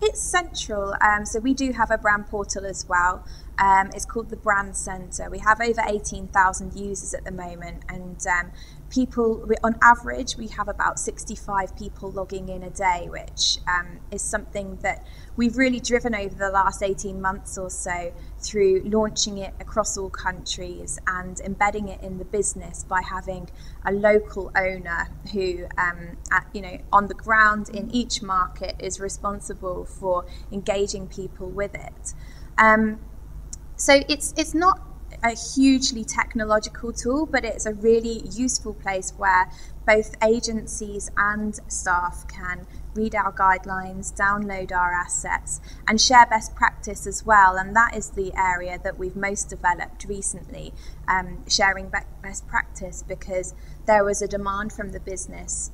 It's central. So we do have a brand portal as well. It's called the Brand Centre. We have over 18,000 users at the moment, and on average, we have about 65 people logging in a day, which is something that we've really driven over the last 18 months or so through launching it across all countries and embedding it in the business by having a local owner who, on the ground in each market is responsible for engaging people with it. So it's not a hugely technological tool, but it's a really useful place where both agencies and staff can read our guidelines, download our assets, and share best practice as well. And that is the area that we've most developed recently, sharing best practice, because there was a demand from the business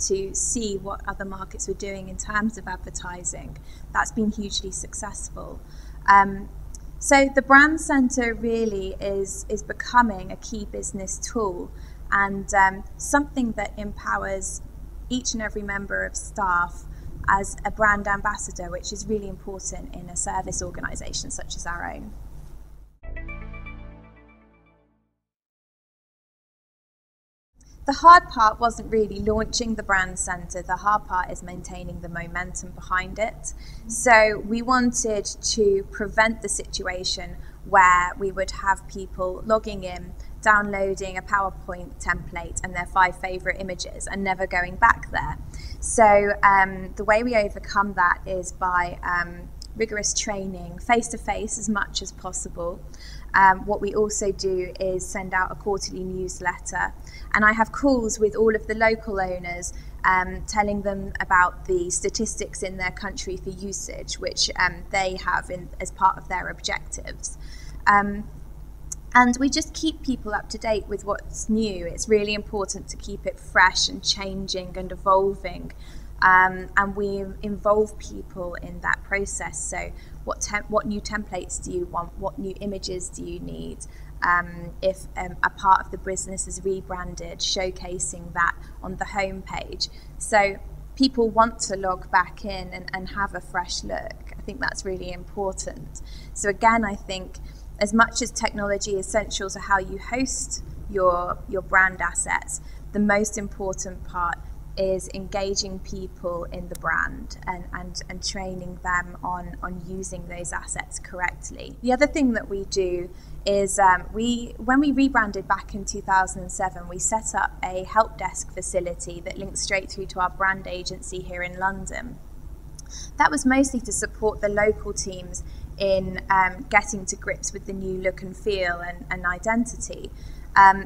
to see what other markets were doing in terms of advertising. That's been hugely successful. So the Brand Centre really is becoming a key business tool, and something that empowers each and every member of staff as a brand ambassador, which is really important in a service organisation such as our own. The hard part wasn't really launching the Brand Centre. The hard part is maintaining the momentum behind it. So we wanted to prevent the situation where we would have people logging in, downloading a PowerPoint template and their 5 favourite images and never going back there. So the way we overcome that is by rigorous training, face-to-face as much as possible. What we also do is send out a quarterly newsletter, and I have calls with all of the local owners telling them about the statistics in their country for usage, which they have as part of their objectives. And we just keep people up to date with what's new. It's really important to keep it fresh and changing and evolving. And we involve people in that process. So what new templates do you want? What new images do you need? If a part of the business is rebranded, showcasing that on the homepage. So people want to log back in and have a fresh look. I think that's really important. So again, I think as much as technology is essential to how you host your brand assets, the most important part is engaging people in the brand and training them on using those assets correctly. The other thing that we do is when we rebranded back in 2007, we set up a help desk facility that links straight through to our brand agency here in London. That was mostly to support the local teams in getting to grips with the new look and feel and identity.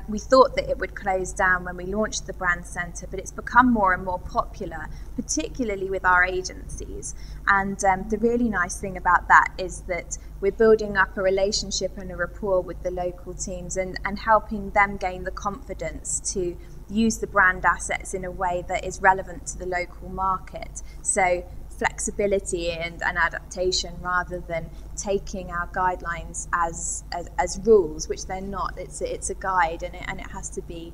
We thought that it would close down when we launched the Brand Centre, but it's become more and more popular, particularly with our agencies. And the really nice thing about that is that we're building up a relationship and a rapport with the local teams and helping them gain the confidence to use the brand assets in a way that is relevant to the local market. So flexibility and adaptation rather than taking our guidelines as rules, which they're not. It's a guide, and it has to be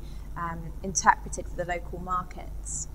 interpreted for the local markets.